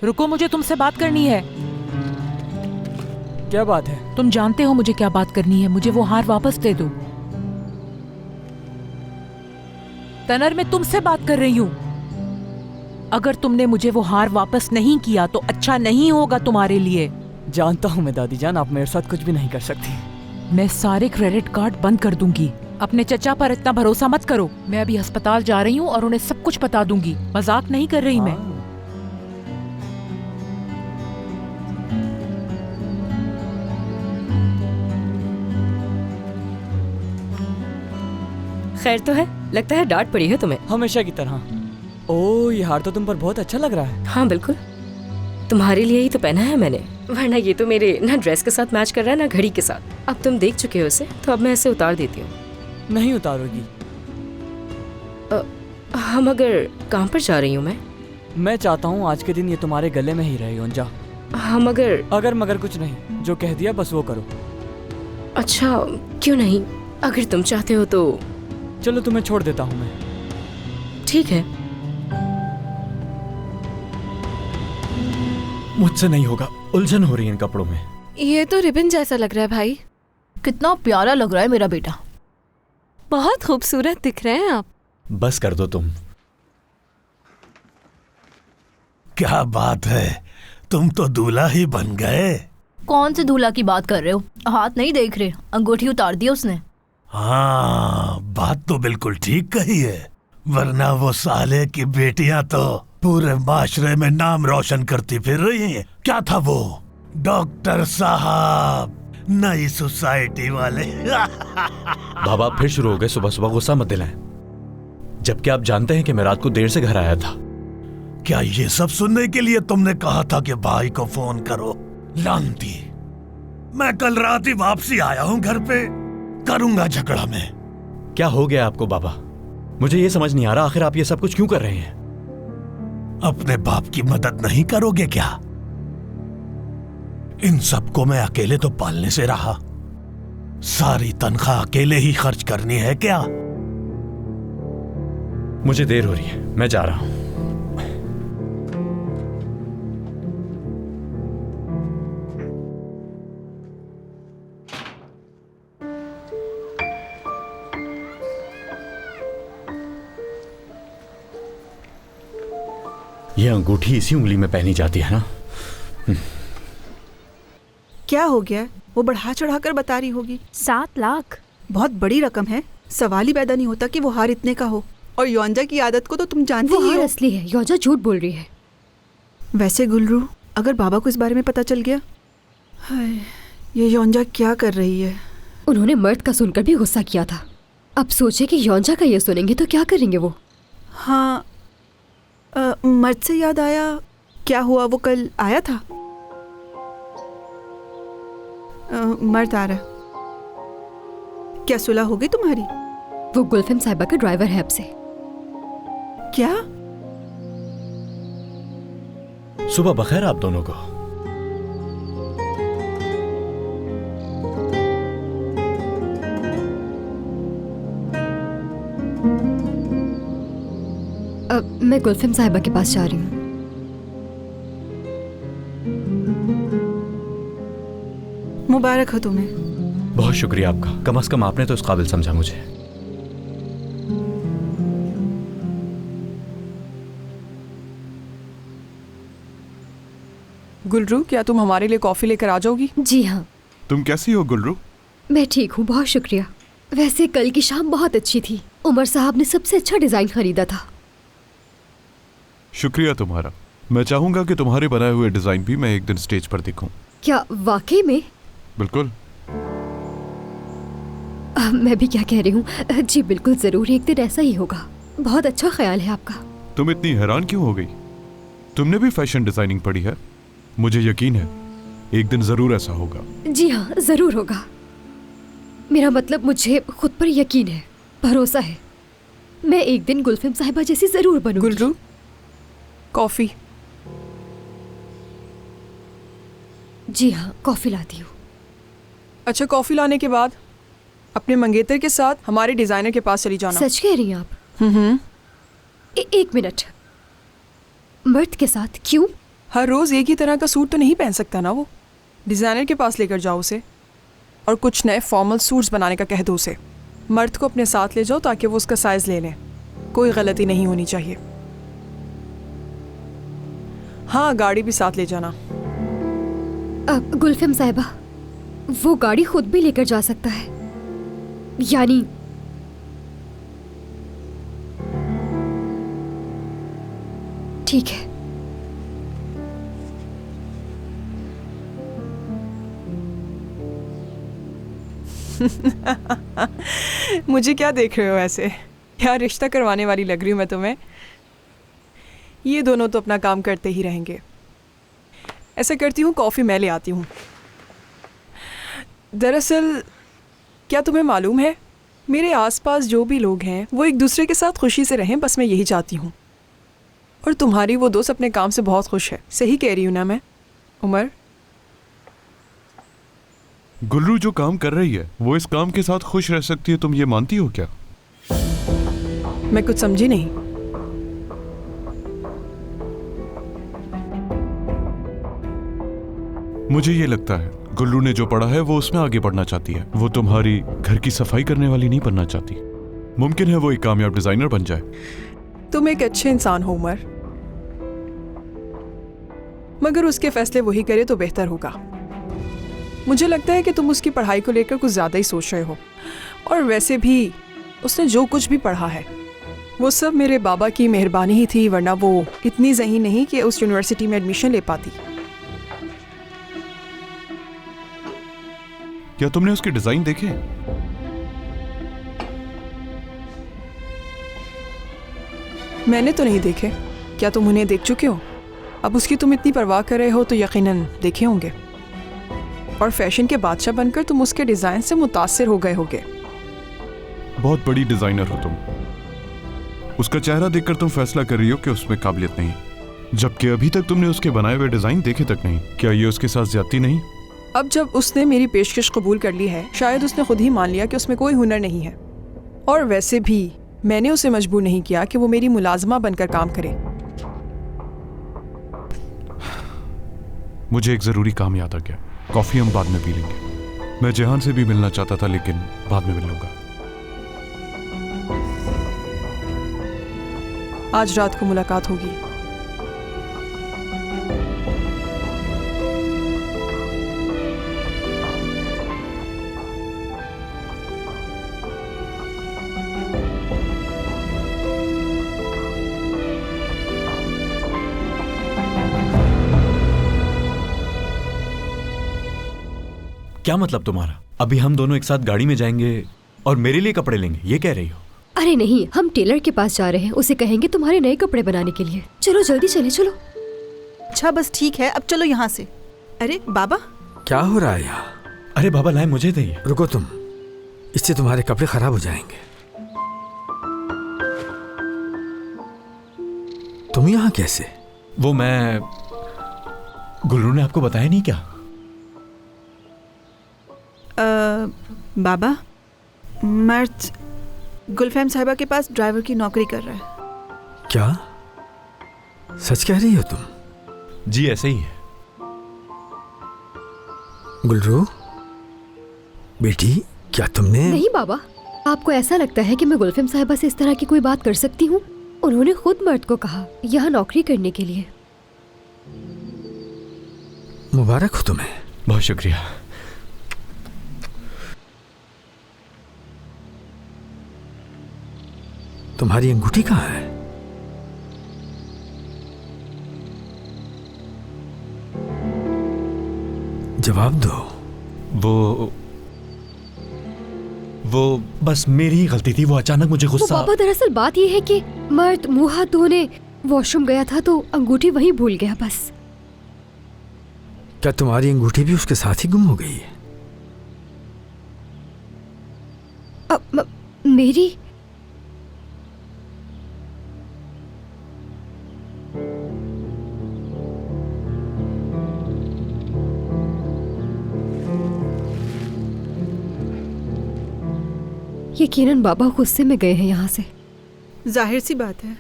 रुको, मुझे तुमसे बात करनी है। क्या बात है? तुम जानते हो मुझे क्या बात करनी है। मुझे वो हार वापस दे दो। तनर, मैं तुमसे बात कर रही हूँ। अगर तुमने मुझे वो हार वापस नहीं किया तो अच्छा नहीं होगा तुम्हारे लिए। जानता हूँ मैं दादी जान, आप मेरे साथ कुछ भी नहीं कर सकती। मैं सारे क्रेडिट कार्ड बंद कर दूंगी। अपने चचा पर इतना भरोसा मत करो। मैं अभी अस्पताल जा रही हूँ और उन्हें सब कुछ बता दूंगी। मजाक नहीं कर रही मैं। खैर तो है, लगता है डांट पड़ी है तुम्हें। हमेशा की तरह। ओह, ये हार तो तुम पर बहुत अच्छा लग रहा है। हाँ बिल्कुल, तुम्हारे लिए ही तो पहना है मैंने, वरना ये तो मेरे ना ड्रेस के साथ मैच कर रहा है ना घड़ी के साथ। अब तुम देख चुके हो इसे, तो अब मैं इसे उतार देती हूँ। नहीं उतारोगी? हम अगर काम पर जा रही हूँ मैं चाहता हूँ आज के दिन ये तुम्हारे गले में ही रहे योंजा। हम अगर मगर कुछ नहीं, जो कह दिया बस वो करो। अच्छा क्यों नहीं, अगर तुम चाहते हो तो। चलो तुम्हें छोड़ देता हूँ मैं। ठीक है। मुझसे नहीं होगा, उलझन हो रही है इन कपड़ों में। ये तो रिबन जैसा लग रहा है भाई। कितना प्यारा लग रहा है मेरा बेटा। बहुत खूबसूरत दिख रहे हैं आप। बस कर दो तुम। क्या बात है, तुम तो दूल्हा ही बन गए। कौन से दूल्हा की बात कर रहे हो? हाथ नहीं देख रहे, अंगूठी उतार दी उसने। हाँ, बात तो बिल्कुल ठीक कही है, वरना वो साले की बेटियां तो पूरे माशरे में नाम रोशन करती फिर रही हैं। क्या था वो? डॉक्टर साहब, नई सोसाइटी वाले। बाबा फिर शुरू हो गए, सुबह सुबह गुस्सा मत दिलाएं। जबकि आप जानते हैं कि मैं रात को देर से घर आया था। क्या ये सब सुनने के लिए तुमने कहा था कि भाई को फोन करो? लानती, मैं कल रात ही वापसी आया हूँ घर पे, करूंगा झगड़ा में। क्या हो गया आपको बाबा? मुझे ये समझ नहीं आ रहा, आखिर आप ये सब कुछ क्यों कर रहे हैं? अपने बाप की मदद नहीं करोगे क्या? इन सबको मैं अकेले तो पालने से रहा, सारी तनख्वाह अकेले ही खर्च करनी है क्या? मुझे देर हो रही है, मैं जा रहा हूं। ये अंगूठी इसी उंगली में पहनी जाती है ना? क्या हो गया? वो बढ़ा चढ़ाकर बता रही होगी। 7 लाख बहुत बड़ी रकम है, सवाल ही पैदा नहीं होता कि वो हार इतने का हो। और योंजा की आदत को तो तुम जानती ही हो। असली है, योंजा झूठ बोल रही है। वैसे गुलरू, अगर बाबा को इस बारे में पता चल गया, हाय, ये योंजा क्या कर रही है? उन्होंने मर्द का सुनकर भी गुस्सा किया था। अब सोचे कि योंजा का ये सुनेंगे तो क्या करेंगे वो। हाँ, मर्द से याद आया, क्या हुआ? वो कल आया था। मर्द आ रहा। क्या सुलह हो गई तुम्हारी? वो गुलफिम साहिबा का ड्राइवर है अब से। क्या? सुबह बखैर आप दोनों को। अब मैं गुलफिम साहिबा के पास जा रही हूँ। मुबारक हो तुम्हें। बहुत शुक्रिया आपका, कम से कम आपने तो इस काबिल समझा मुझे। गुलरू, क्या तुम हमारे लिए कॉफी लेकर आ जाओगी? जी हाँ। तुम कैसी हो गुलरू? मैं ठीक हूँ, बहुत शुक्रिया। वैसे कल की शाम बहुत अच्छी थी। उमर साहब ने सबसे अच्छा डिजाइन खरीदा था। शुक्रिया तुम्हारा। मैं चाहूंगा कि तुम्हारे बनाए हुए डिजाइन भी मैं एक दिन स्टेज पर दिखूं। क्या वाकई में? बिल्कुल। मैं भी क्या कह रही हूँ। जी बिल्कुल, जरूर एक दिन ऐसा ही होगा। बहुत अच्छा ख्याल है आपका। तुम इतनी हैरान क्यों हो गई? तुमने भी फैशन डिजाइनिंग पढ़ी है? मुझे यकीन है एक दिन जरूर ऐसा होगा। जी हाँ, जरूर होगा। मेरा मतलब मुझे खुद पर यकीन है, भरोसा है। मैं एक दिन गुलफिम साहिबा जैसी जरूर बनूंगी। गुलरू, कॉफी। जी हाँ, कॉफी लाती हूँ। अच्छा, कॉफी लाने के बाद अपने मंगेतर के साथ हमारे डिजाइनर के पास चली जाना। सच कह रही हैं आप? एक मिनट, मर्द के साथ क्यों? हर रोज़ एक ही तरह का सूट तो नहीं पहन सकता ना वो। डिज़ाइनर के पास लेकर जाओ उसे और कुछ नए फॉर्मल सूट्स बनाने का कह दो उसे। मर्द को अपने साथ ले जाओ ताकि वो उसका साइज़ ले लें। कोई गलती नहीं होनी चाहिए। हाँ, गाड़ी भी साथ ले जाना। अब गुलफिम साहिबा, वो गाड़ी खुद भी लेकर जा सकता है, यानी ठीक है। मुझे क्या देख रहे हो ऐसे? क्या रिश्ता करवाने वाली लग रही हूँ मैं तुम्हें? ये दोनों तो अपना काम करते ही रहेंगे। ऐसा करती हूँ, कॉफ़ी मैं ले आती हूँ। दरअसल क्या तुम्हें मालूम है, मेरे आसपास जो भी लोग हैं वो एक दूसरे के साथ खुशी से रहें, बस मैं यही चाहती हूँ। और तुम्हारी वो दोस्त अपने काम से बहुत खुश है। सही कह रही हूँ ना मैं, उमर? गुल्रू जो काम कर रही है वो इस काम के साथ खुश रह सकती है, तुम ये मानती हो क्या? मैं कुछ समझी नहीं। मुझे ये लगता है गुल्रू ने जो पढ़ा है वो उसमें आगे बढ़ना चाहती है। वो तुम्हारी घर की सफाई करने वाली नहीं बनना चाहती। मुमकिन है वो एक कामयाब डिजाइनर बन जाए। तुम एक अच्छे इंसान हो उमर, मगर उसके फैसले वही करे तो बेहतर होगा। मुझे लगता है कि तुम उसकी पढ़ाई को लेकर कुछ ज़्यादा ही सोच रहे हो। और वैसे भी उसने जो कुछ भी पढ़ा है वो सब मेरे बाबा की मेहरबानी ही थी, वरना वो इतनी ज़हीन नहीं कि उस यूनिवर्सिटी में एडमिशन ले पाती। क्या तुमने उसके डिजाइन देखे? मैंने तो नहीं देखे। क्या तुम उन्हें देख चुके हो? अब उसकी तुम इतनी परवाह कर रहे हो तो यकीनन देखे होंगे। और फैशन के बादशाह बनकर तुम उसके डिज़ाइन से मुतासिर हो गए होगे। बहुत बड़ी डिजाइनर हो तुम। उसका चेहरा देखकर तुम फैसला कर रही हो कि उसमें काबिलियत नहीं, जबकि अभी तक तुमने उसके बनाए हुए डिजाइन देखे तक नहीं। क्या ये उसके साथ ज्यादती नहीं? अब जब उसने मेरी पेशकश कबूल कर ली है, शायद उसने खुद ही मान लिया कि उसमें कोई हुनर नहीं है। और वैसे भी मैंने उसे मजबूर नहीं किया कि वो मेरी मुलाजमा बनकर काम करे। मुझे एक जरूरी काम याद आ गया। कॉफी हम बाद में पी लेंगे। मैं जेहान से भी मिलना चाहता था, लेकिन बाद में मिल लूंगा। आज रात को मुलाकात होगी। क्या मतलब तुम्हारा? अभी हम दोनों एक साथ गाड़ी में जाएंगे और मेरे लिए कपड़े लेंगे, ये कह रही हो? अरे नहीं, हम टेलर के पास जा रहे हैं, उसे कहेंगे तुम्हारे नए कपड़े बनाने के लिए। चलो जल्दी चले, चलो। अच्छा बस ठीक है, अब चलो यहाँ से। अरे बाबा, क्या हो रहा है यहाँ? अरे बाबा लाए, मुझे दे। रुको तुम, इससे तुम्हारे कपड़े खराब हो जाएंगे। तुम यहाँ कैसे? वो मैं, गुल्रू ने आपको बताया नहीं क्या? बाबा, मर्द गुलफैम साहिबा के पास ड्राइवर की नौकरी कर रहा है। क्या सच कह रही हो तुम? जी ऐसे ही है। गुलरू बेटी, क्या तुमने? नहीं बाबा, आपको ऐसा लगता है कि मैं गुलफिम साहिबा से इस तरह की कोई बात कर सकती हूँ? उन्होंने खुद मर्द को कहा यहाँ नौकरी करने के लिए। मुबारक हो तुम्हें। बहुत शुक्रिया। तुम्हारी अंगूठी कहाँ है? जवाब दो। वो बस मेरी ही गलती थी। वो अचानक मुझे गुस्सा। बाबा दरअसल बात यह है कि मर्द मुंह हाथ धोने वॉशरूम गया था तो अंगूठी वहीं भूल गया बस। क्या तुम्हारी अंगूठी भी उसके साथ ही गुम हो गई है? मेरी? यकीनन बाबा गुस्से में गए हैं यहाँ से। जाहिर सी बात है।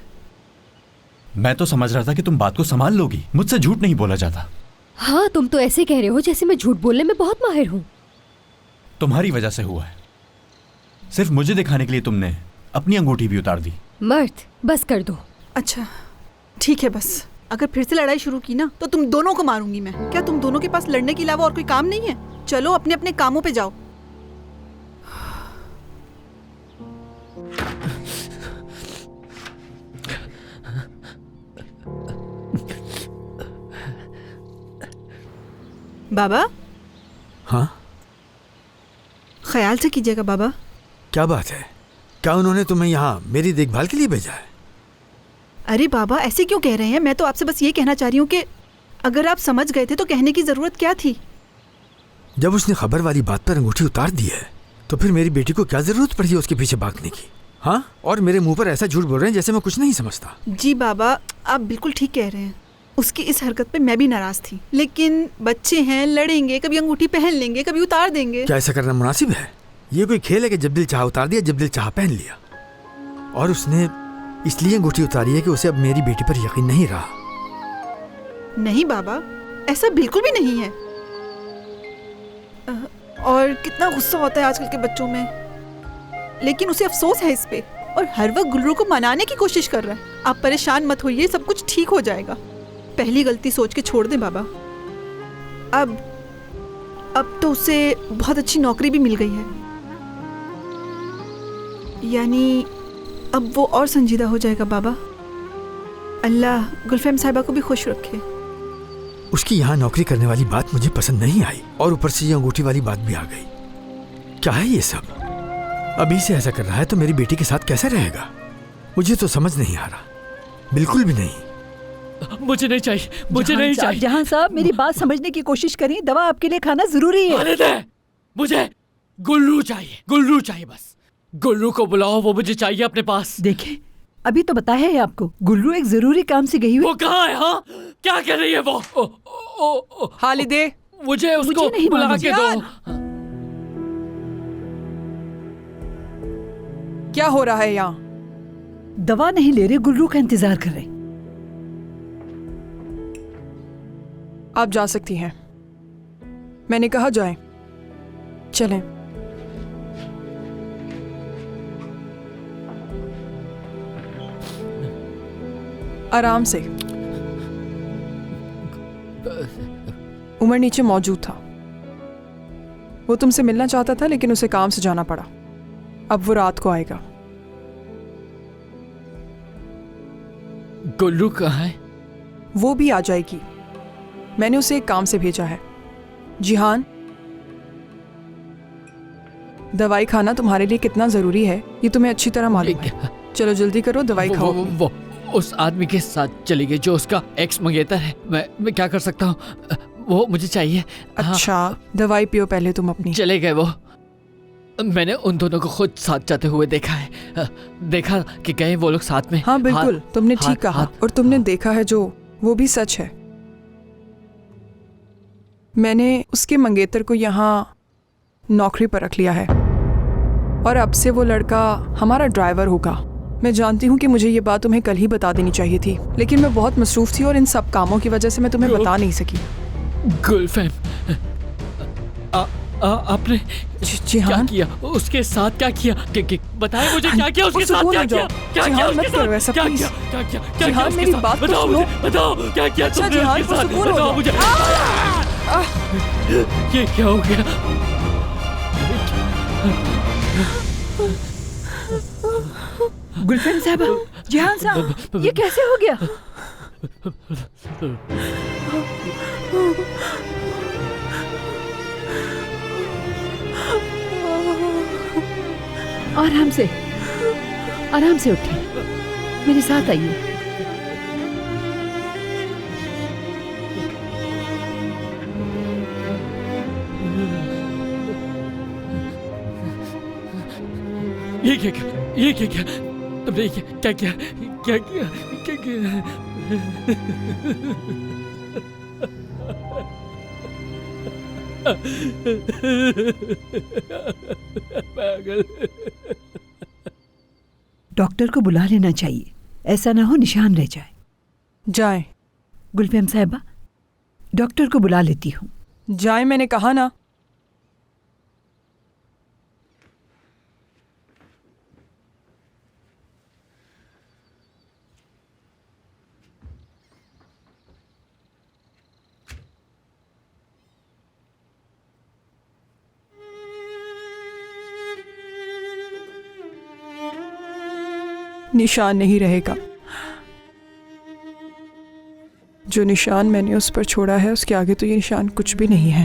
मैं तो समझ रहा था कि तुम बात को संभाल लोगी, मुझसे झूठ नहीं बोला जाता। हाँ, तुम तो ऐसे कह रहे हो जैसे मैं झूठ बोलने में बहुत माहिर हूँ। तुम्हारी वजह से हुआ है। सिर्फ मुझे दिखाने के लिए तुमने अपनी अंगूठी भी उतार दी। मर्द, बस कर दो। अच्छा ठीक है, बस अगर फिर से लड़ाई शुरू की ना तो तुम दोनों को मारूंगी मैं। क्या तुम दोनों के पास लड़ने के अलावा और कोई काम नहीं है? चलो अपने अपने कामों पे जाओ। बाबा। हाँ, ख्याल से कीजिएगा बाबा। क्या बात है? क्या उन्होंने तुम्हें यहाँ मेरी देखभाल के लिए भेजा है? अरे बाबा, ऐसे क्यों कह रहे हैं? मैं तो आपसे बस ये कहना चाह रही हूँ कि अगर आप समझ गए थे तो कहने की जरूरत क्या थी? जब उसने खबर वाली बात पर अंगूठी उतार दी है तो फिर मेरी बेटी को क्या जरूरत पड़ी उसके पीछे भागने की? हाँ, और मेरे मुंह पर ऐसा झूठ बोल रहे हैं जैसे मैं कुछ नहीं समझता। जी बाबा, आप बिल्कुल ठीक कह रहे हैं। उसकी इस हरकत पे मैं भी नाराज थी, लेकिन बच्चे हैं, लड़ेंगे, कभी अंगूठी पहन लेंगे, कभी उतार देंगे। क्या ऐसा करना मुनासिब है? ये कोई खेल है कि जब दिल चाहा उतार दिया, जब दिल चाहा पहन लिया? और उसने इसलिए अंगूठी उतारी है कि उसे अब मेरी बेटी पर यकीन नहीं रहा। नहीं बाबा, ऐसा बिल्कुल भी नहीं है। और कितना गुस्सा होता है आजकल के बच्चों में, लेकिन उसे अफसोस है इस पे और हर वक्त गुल्लू को मनाने की कोशिश कर रहा है। आप परेशान मत होइए, सब कुछ ठीक हो जाएगा। पहली गलती सोच के छोड़ दें बाबा। अब तो उसे बहुत अच्छी नौकरी भी मिल गई है, यानी अब वो और संजीदा हो जाएगा बाबा। अल्लाह गुलफैम साहिबा को भी खुश रखे। उसकी यहाँ नौकरी करने वाली बात मुझे पसंद नहीं आई और ऊपर से ये अंगूठी वाली बात भी आ गई। क्या है ये सब? अभी से ऐसा कर रहा है तो मेरी बेटी के साथ कैसे रहेगा? मुझे तो समझ नहीं आ रहा, बिल्कुल भी नहीं। मुझे नहीं चाहिए, मुझे नहीं चाहिए। जहां साहब, मेरी बात समझने की कोशिश करें। दवा आपके लिए खाना जरूरी है। मुझे गुल्लू चाहिए, गुल्लू चाहिए बस। गुल्लू को बुलाओ, वो मुझे चाहिए अपने पास। देखे, अभी तो बताया है आपको, गुल्लू एक जरूरी काम से गई हुई। वो कहाँ है? हाँ, क्या कर रही है वो? हालिदे, मुझे उसको बुला के दो। क्या हो रहा है यहाँ? दवा नहीं ले रहे, गुल्लू का इंतजार कर रहे। आप जा सकती हैं, मैंने कहा जाएं। चलें। आराम से। उमर नीचे मौजूद था, वो तुमसे मिलना चाहता था लेकिन उसे काम से जाना पड़ा। अब वो रात को आएगा। गुल्लू कहाँ है? वो भी आ जाएगी, मैंने उसे एक काम से भेजा है। जिहान, दवाई खाना तुम्हारे लिए कितना जरूरी है ये तुम्हें अच्छी तरह मालूम है। चलो जल्दी करो, दवाई खाओ। वो उस आदमी के साथ चली गई जो उसका एक्स मंगेतर है। मैं क्या कर सकता हूँ? वो मुझे चाहिए। अच्छा, दवाई पियो पहले तुम अपनी। चले गए वो। मैंने उन दोनों को खुद साथ जाते हुए देखा है। देखा कि गए वो लोग साथ में। हाँ बिल्कुल, तुमने ठीक कहा। और तुमने देखा है जो, वो भी सच है। मैंने उसके मंगेतर को यहाँ नौकरी पर रख लिया है और अब से वो लड़का हमारा ड्राइवर होगा। मैं जानती हूँ कि मुझे ये बात तुम्हें कल ही बता देनी चाहिए थी, लेकिन मैं बहुत मसरूफ थी और इन सब कामों की वजह से मैं तुम्हें बता नहीं सकी। गुलफैम, आपने क्या किया उसके साथ? क्या किया? बताएं मुझे, क्या किया उसके साथ? क्या किया? क्या किया उसके साथ? क्या किया? क्या किया? क्या किया? मेरी बात तो सुनो। बताओ क्या किया तुमने उसके साथ? बताओ मुझे। ये क्या हो गया? गुलफैम साहब, जिहान साहब, ये कैसे हो गया? आराम से, आराम से उठिए, मेरे साथ आइए। ये क्या किया? ये क्या किया तुमने? क्या किया? क्या किया? क्या किया? पागल। डॉक्टर को बुला लेना चाहिए, ऐसा ना हो निशान रह जाए। जाएं। गुलफेम साहिबा, डॉक्टर को बुला लेती हूँ। जाएं, मैंने कहा ना। निशान नहीं रहेगा। जो निशान मैंने उस पर छोड़ा है उसके आगे तो ये निशान कुछ भी नहीं है।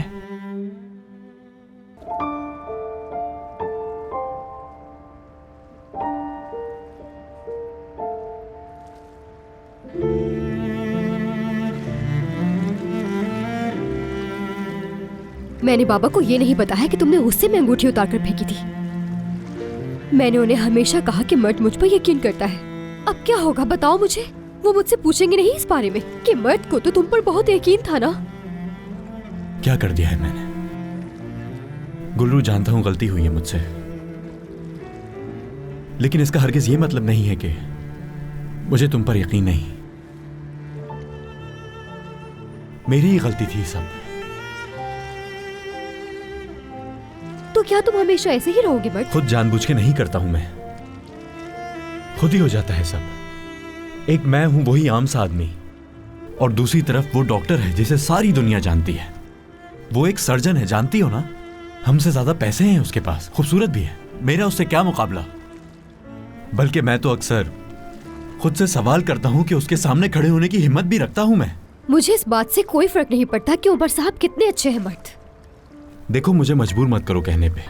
मैंने बाबा को ये नहीं बताया कि तुमने उससे में अंगूठी उतार कर फेंकी थी। मैंने उन्हें हमेशा कहा कि मर्द मुझ पर यकीन करता है। अब क्या होगा बताओ मुझे? वो मुझसे पूछेंगे नहीं इस बारे में कि मर्द को तो तुम पर बहुत यकीन था ना। क्या कर दिया है मैंने? गुल्रू, जानता हूं गलती हुई है मुझसे, लेकिन इसका हरगिज ये मतलब नहीं है कि मुझे तुम पर यकीन नहीं। मेरी ही गलती थी सब। तो क्या तुम हमेशा ऐसे ही रहोगे मर्द? खुद जानबूझ के नहीं करता हूं मैं, खुद ही हो जाता है सब। एक मैं हूं वही आम सा आदमी, और दूसरी तरफ वो डॉक्टर है जिसे सारी दुनिया जानती है। वो एक सर्जन है, जानती हो ना। हमसे ज्यादा पैसे हैं उसके पास, खूबसूरत भी है। मेरा उससे क्या मुकाबला? बल्कि मैं तो अक्सर खुद से सवाल करता हूं कि उसके सामने खड़े होने की हिम्मत भी रखता हूं मैं। मुझे इस बात से कोई फर्क नहीं पड़ता कि उमर साहब कितने अच्छे हैं मर्द। देखो, मुझे मजबूर मत करो कहने पे।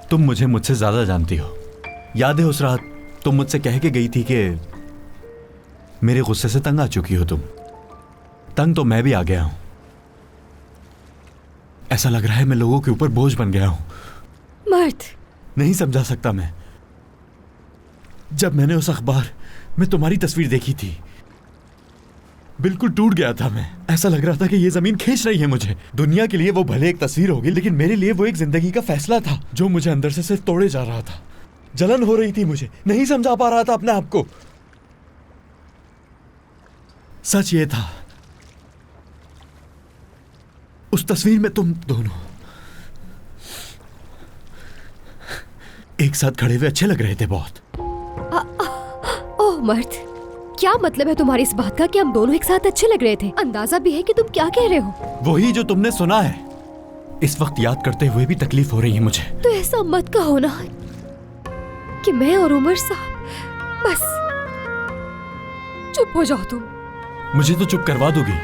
तुम मुझसे ज्यादा जानती हो। याद है उस रात तुम मुझसे कह के गई थी कि मेरे गुस्से से तंग आ चुकी हो तुम। तंग तो मैं भी आ गया हूं। ऐसा लग रहा है मैं लोगों के ऊपर बोझ बन गया हूं। मर्द, नहीं समझा सकता मैं। जब मैंने उस अखबार में तुम्हारी तस्वीर देखी थी, बिल्कुल टूट गया था मैं। ऐसा लग रहा था कि ये जमीन खींच रही है मुझे। दुनिया के लिए वो भले एक तस्वीर होगी, लेकिन मेरे लिए वो एक जिंदगी का फैसला था जो मुझे अंदर से सिर्फ तोड़े जा रहा था। जलन हो रही थी मुझे, नहीं समझा पा रहा था अपने आप को। सच ये था, उस तस्वीर में तुम दोनों एक साथ खड़े हुए अच्छे लग रहे थे बहुत। ओह मर्द, क्या मतलब है तुम्हारी इस बात का कि हम दोनों एक साथ अच्छे लग रहे थे? अंदाजा भी है कि तुम क्या कह रहे हो? वही जो तुमने सुना है। इस वक्त याद करते हुए भी तकलीफ हो रही है मुझे। तो ऐसा मत कहो ना कि मैं और उमर साहब, बस चुप हो जाओ तुम। मुझे तो चुप करवा दोगी,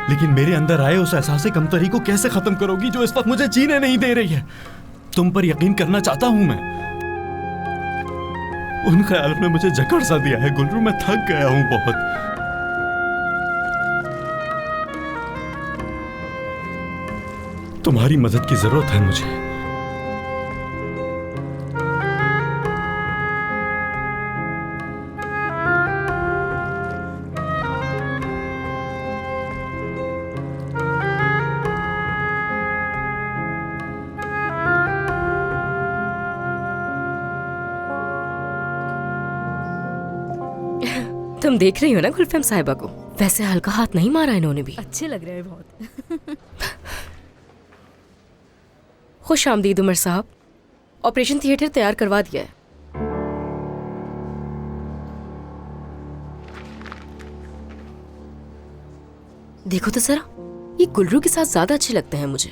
लेकिन मेरे अंदर आए उस एहसास कमतरी को कैसे खत्म करोगी जो इस वक्त मुझे जीने नहीं दे रही है? तुम पर यकीन करना चाहता हूं मैं। उन ख्याल में मुझे जकड़ सा दिया है गुलरू, मैं थक गया हूं बहुत। तुम्हारी मदद की जरूरत है मुझे। तुम देख रही हो ना गुलफेम साहिबा को? वैसे हल्का हाथ नहीं मारा इन्होंने भी। अच्छे लग रहे हैं बहुत। खुश आमदीद उमर साहब। ऑपरेशन थिएटर तैयार करवा दिया है। देखो तो जरा, ये गुलरू के साथ ज्यादा अच्छे लगते हैं मुझे।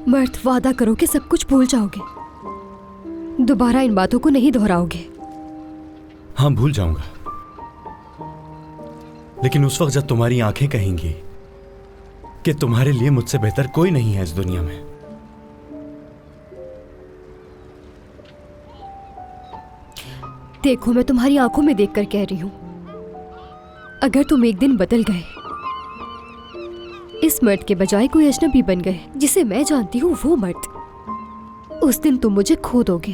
मर्द, वादा करो कि सब कुछ भूल जाओगे, दोबारा इन बातों को नहीं दोहराओगे। हाँ, भूल जाऊंगा, लेकिन उस वक्त जब तुम्हारी आंखें कहेंगी कि तुम्हारे लिए मुझसे बेहतर कोई नहीं है इस दुनिया में। देखो, मैं तुम्हारी आंखों में देखकर कह रही हूं, अगर तुम एक दिन बदल गए, इस मर्द के बजाय कोई अजनबी बन गए जिसे मैं जानती हूँ वो मर्द, उस दिन तुम मुझे खो दोगे।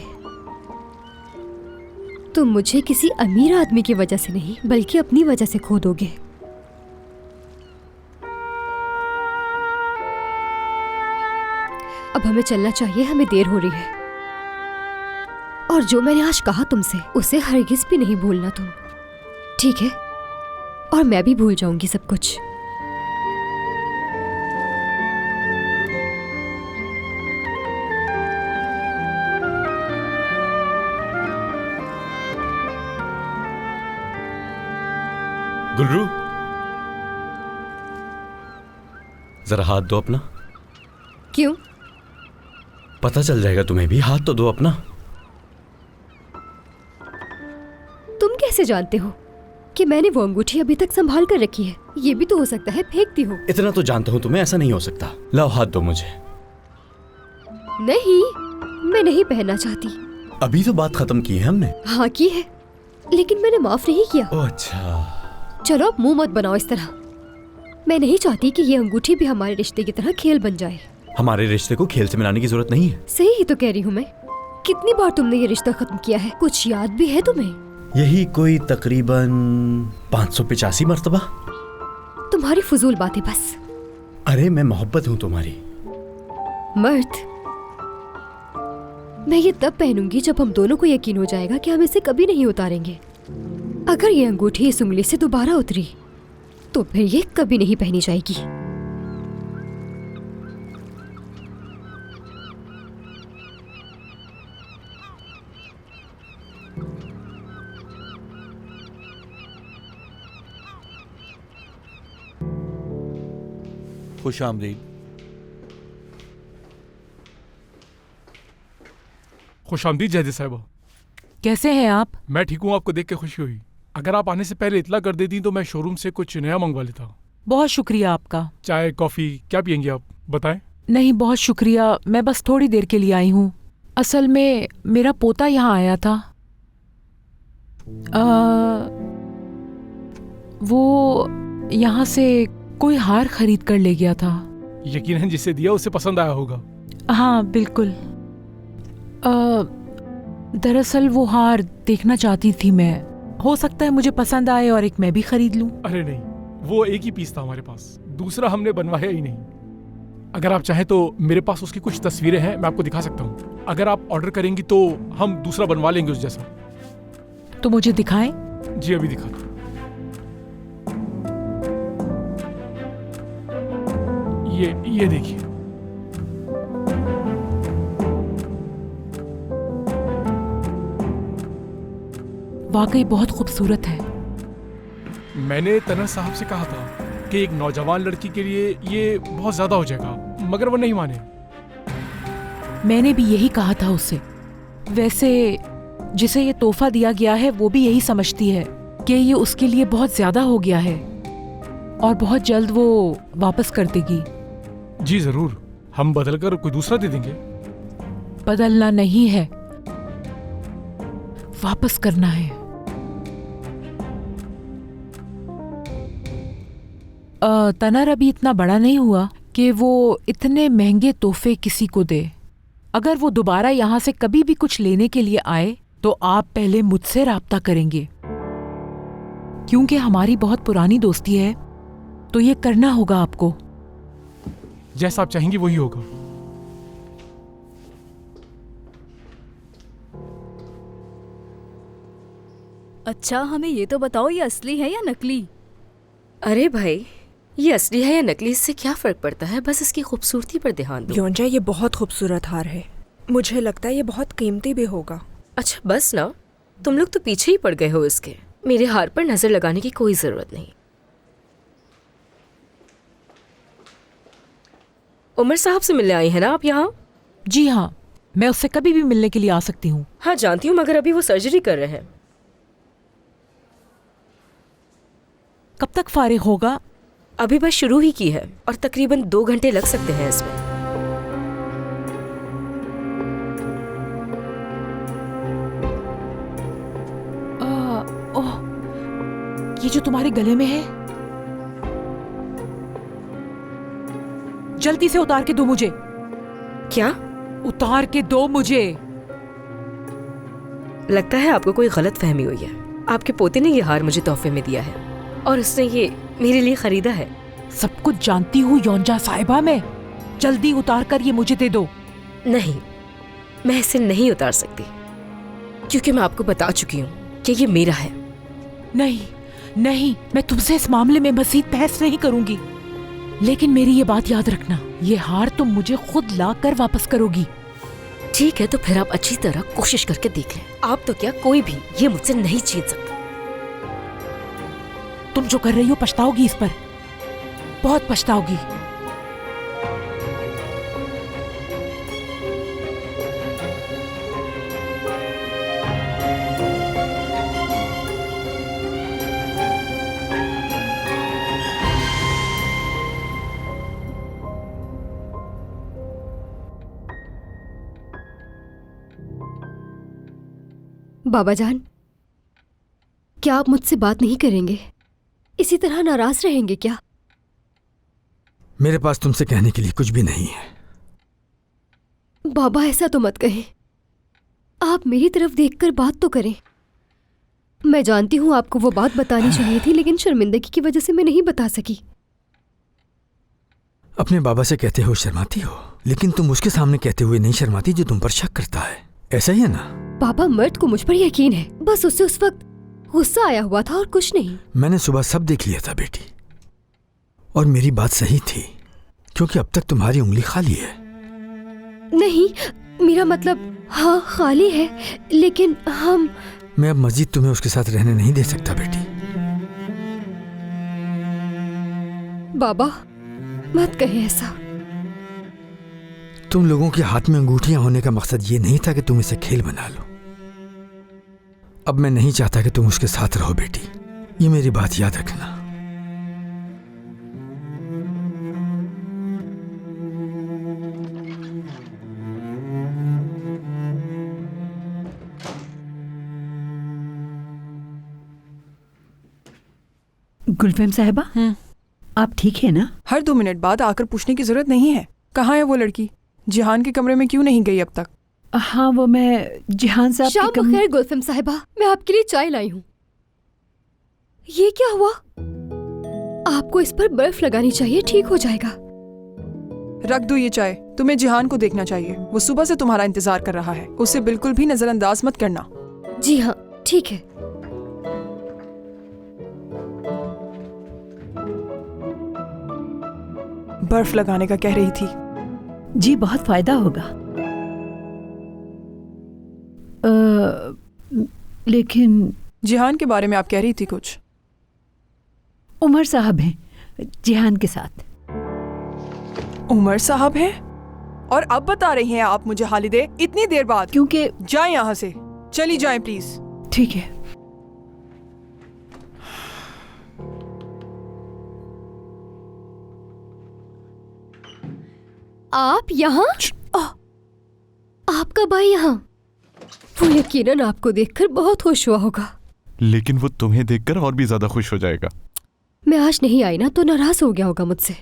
तुम मुझे किसी अमीर आदमी की वजह से नहीं बल्कि अपनी वजह से खो दोगे। हमें चलना चाहिए, हमें देर हो रही है। और जो मैंने आज कहा तुमसे उसे हरगिज भी नहीं भूलना तुम, ठीक है? और मैं भी भूल जाऊंगी सब कुछ। गुलरू, जरा हाथ दो अपना। क्यों? पता चल जाएगा तुम्हें भी, हाथ तो दो अपना। तुम कैसे जानते हो कि मैंने वो अंगूठी अभी तक संभाल कर रखी है? ये भी तो हो सकता है फेंक दी हो। इतना तो जानता हूं तुम्हें, ऐसा नहीं हो सकता। लाओ हाथ दो मुझे। नहीं, मैं नहीं पहनना चाहती। अभी तो बात खत्म की है हमने। हाँ की है, लेकिन मैंने माफ नहीं किया। ओह अच्छा। चलो अब मुंह मत बनाओ इस तरह। मैं नहीं चाहती कि ये अंगूठी भी हमारे रिश्ते की तरह खेल बन जाए। हमारे रिश्ते को खेल से मिलाने की जरूरत नहीं है। सही ही तो कह रही हूँ मैं। कितनी बार तुमने ये रिश्ता खत्म किया है, कुछ याद भी है तुम्हें? यही कोई तकरीबन 585 मर्तबा। तुम्हारी फजूल बातें बस। अरे मैं मोहब्बत हूँ तुम्हारी। मर्द, मैं ये तब पहनूंगी जब हम दोनों को यकीन हो जाएगा कि हम इसे कभी नहीं उतारेंगे। अगर ये अंगूठी इस उंगली से दोबारा उतरी तो फिर ये कभी नहीं पहनी जाएगी। खुश आमदीद। खुश आमदीद जयदी साहिबा। कैसे हैं आप? मैं ठीक हूँ, आपको देख के खुशी हुई। अगर आप आने से पहले इतला कर देती तो मैं शोरूम से कुछ नया मंगवा लेता। बहुत शुक्रिया आपका। चाय कॉफी क्या पियेंगे आप, बताएं? नहीं, बहुत शुक्रिया, मैं बस थोड़ी देर के लिए आई हूँ। असल में मेरा पोता यहाँ आया था। वो यहाँ से कोई हार खरीद कर ले गया था। यकीनन जिसे दिया उसे पसंद आया होगा। हाँ बिल्कुल। दरअसल वो हार देखना चाहती थी मैं। हो सकता है मुझे पसंद आए और एक मैं भी खरीद लूं। अरे नहीं, वो एक ही पीस था हमारे पास, दूसरा हमने बनवाया ही नहीं। अगर आप चाहें तो मेरे पास उसकी कुछ तस्वीरें हैं, मैं आपको दिखा सकता हूँ। अगर आप ऑर्डर करेंगी तो हम दूसरा बनवा लेंगे उस जैसा। तो मुझे दिखाएं? जी अभी दिखा दो। ये देखिए। वाकई बहुत खूबसूरत है। मैंने तनर साहब से कहा था कि एक नौजवान लड़की के लिए ये बहुत ज्यादा हो जाएगा, मगर वो नहीं माने। मैंने भी यही कहा था उससे। वैसे जिसे ये तोहफा दिया गया है वो भी यही समझती है कि ये उसके लिए बहुत ज्यादा हो गया है और बहुत जल्द वो वापस कर देगी। जी जरूर, हम बदलकर कोई दूसरा दे देंगे। बदलना नहीं है, वापस करना है। तनर अभी इतना बड़ा नहीं हुआ कि वो इतने महंगे तोहफे किसी को दे। अगर वो दोबारा यहाँ से कभी भी कुछ लेने के लिए आए तो आप पहले मुझसे राब्ता करेंगे, क्योंकि हमारी बहुत पुरानी दोस्ती है, तो ये करना होगा आपको। जैसा आप चाहेंगी वही होगा। अच्छा हमें ये तो बताओ, ये असली है या नकली? अरे भाई, ये असली है या नकली इससे क्या फर्क पड़ता है, बस इसकी खूबसूरती पर ध्यान दो। योंजा, ये बहुत खूबसूरत हार है, मुझे लगता है ये बहुत कीमती भी होगा। अच्छा बस ना, तुम लोग तो पीछे ही पड़ गए हो इसके। मेरे हार पर नजर लगाने की कोई जरूरत नहीं। उमर साहब से मिलने आई है ना आप यहाँ? जी हाँ, मैं उससे कभी भी मिलने के लिए आ सकती हूँ। हाँ जानती हूँ, मगर अभी वो सर्जरी कर रहे हैं। कब तक फारिग होगा? अभी बस शुरू ही की है और तकरीबन 2 घंटे लग सकते हैं इसमें। ओह, ये जो तुम्हारे गले में है, जल्दी से उतार के दो मुझे। क्या? उतार के दो मुझे। लगता है आपको कोई गलत फहमी हुई है। आपके पोते ने ये हार मुझे तोहफे में दिया है और उसने ये मेरे लिए खरीदा है। सब कुछ जानती हूँ योंजा साहिबा मैं। जल्दी उतार कर ये मुझे दे दो। नहीं, मैं इसे नहीं उतार सकती क्योंकि मैं आपको बता चुकी हूँ कि ये मेरा है। नहीं नहीं, मैं तुमसे इस मामले में मज़ीद बहस नहीं करूंगी, लेकिन मेरी ये बात याद रखना, ये हार तुम मुझे खुद ला कर वापस करोगी। ठीक है, तो फिर आप अच्छी तरह कोशिश करके देख लें। आप तो क्या, कोई भी ये मुझसे नहीं छीन सकता। तुम जो कर रही हो पछताओगी इस पर, बहुत पछताओगी। बाबा जान, क्या आप मुझसे बात नहीं करेंगे? इसी तरह नाराज रहेंगे क्या? मेरे पास तुमसे कहने के लिए कुछ भी नहीं है। बाबा ऐसा तो मत कहें, आप मेरी तरफ देखकर बात तो करें। मैं जानती हूँ आपको वो बात बतानी चाहिए थी, लेकिन शर्मिंदगी की वजह से मैं नहीं बता सकी। अपने बाबा से कहते हो शर्माती हो, लेकिन तुम उसके सामने कहते हुए नहीं शर्माती जो तुम पर शक करता है, ऐसा ही है ना? पापा, मर्द को मुझ पर यकीन है, बस उससे उस वक्त गुस्सा आया हुआ था और कुछ नहीं। मैंने सुबह सब देख लिया था बेटी, और मेरी बात सही थी, क्योंकि अब तक तुम्हारी उंगली खाली है। नहीं, मेरा मतलब हाँ खाली है, लेकिन मैं अब मजीद तुम्हें उसके साथ रहने नहीं दे सकता बेटी। बाबा मत कहे ऐसा। तुम लोगों के हाथ में अंगूठियां होने का मकसद ये नहीं था कि तुम इसे खेल बना लो। अब मैं नहीं चाहता कि तुम उसके साथ रहो बेटी, ये मेरी बात याद रखना। गुलफेम साहिबा, आप ठीक है ना? हर 2 मिनट बाद आकर पूछने की जरूरत नहीं है। कहाँ है वो लड़की? जिहान के कमरे में क्यों नहीं गई अब तक? हाँ, वो मैं जिहान साहब शाम बखैर गुलफेम साहिबा, मैं आपके लिए चाय लाई हूँ। ये क्या हुआ? आपको इस पर बर्फ लगानी चाहिए, ठीक हो जाएगा। रख दो ये चाय, तुम्हें जिहान को देखना चाहिए। वो सुबह से तुम्हारा इंतजार कर रहा है, उसे बिल्कुल भी नजरअंदाज मत करना। जी हाँ, ठीक है। बर्फ लगाने का कह रही थी। जी, बहुत फायदा होगा। लेकिन जिहान के बारे में आप कह रही थी कुछ। उमर साहब हैं जिहान के साथ। उमर साहब हैं? और अब बता रही हैं आप मुझे हालिदे, इतनी देर बाद? क्योंकि जाएं यहाँ से, चली जाएं प्लीज। ठीक है। आप यहाँ? आपका भाई यहाँ? वो यकीनन आपको देखकर बहुत खुश हुआ होगा। लेकिन वो तुम्हें देखकर और भी ज्यादा खुश हो जाएगा। मैं आज नहीं आई ना तो नाराज हो गया होगा मुझसे।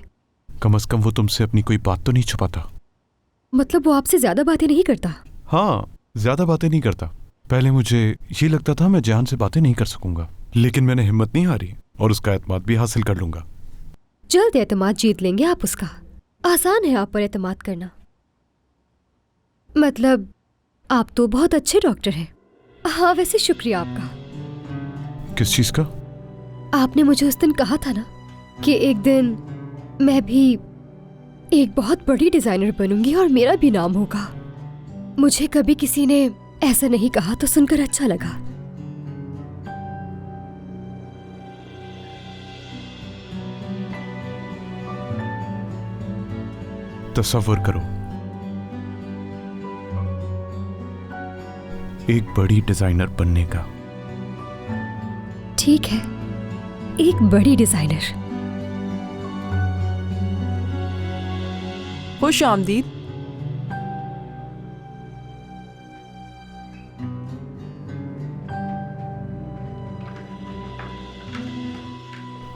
कम से कम वो तुमसे अपनी कोई बात तो नहीं छुपाता। मतलब वो आपसे ज्यादा बातें नहीं करता? हाँ, ज्यादा बातें नहीं करता। पहले मुझे ये लगता था मैं जान से बातें नहीं कर सकूंगा, लेकिन मैंने हिम्मत नहीं हारी और उसका एतमाद भी हासिल कर लूंगा। जल्द एतमाद जीत लेंगे आप उसका। आसान है आप पर एतमाद करना। मतलब आप तो बहुत अच्छे डॉक्टर हैं। हाँ, वैसे शुक्रिया आपका। किस चीज का? आपने मुझे उस दिन कहा था ना कि एक दिन मैं भी एक बहुत बड़ी डिजाइनर बनूंगी और मेरा भी नाम होगा। मुझे कभी किसी ने ऐसा नहीं कहा तो सुनकर अच्छा लगा। तसव्वुर करो, एक बड़ी डिजाइनर बनने का। ठीक है, एक बड़ी डिजाइनर। खुश आमदीद।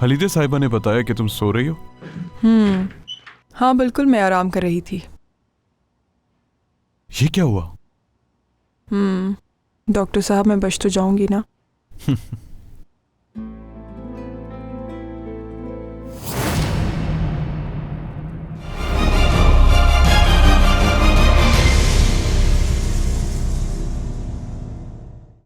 हलीदे साहिबा ने बताया कि तुम सो रही हो। हाँ बिल्कुल, मैं आराम कर रही थी। ये क्या हुआ? डॉक्टर साहब, मैं बच तो जाऊंगी ना?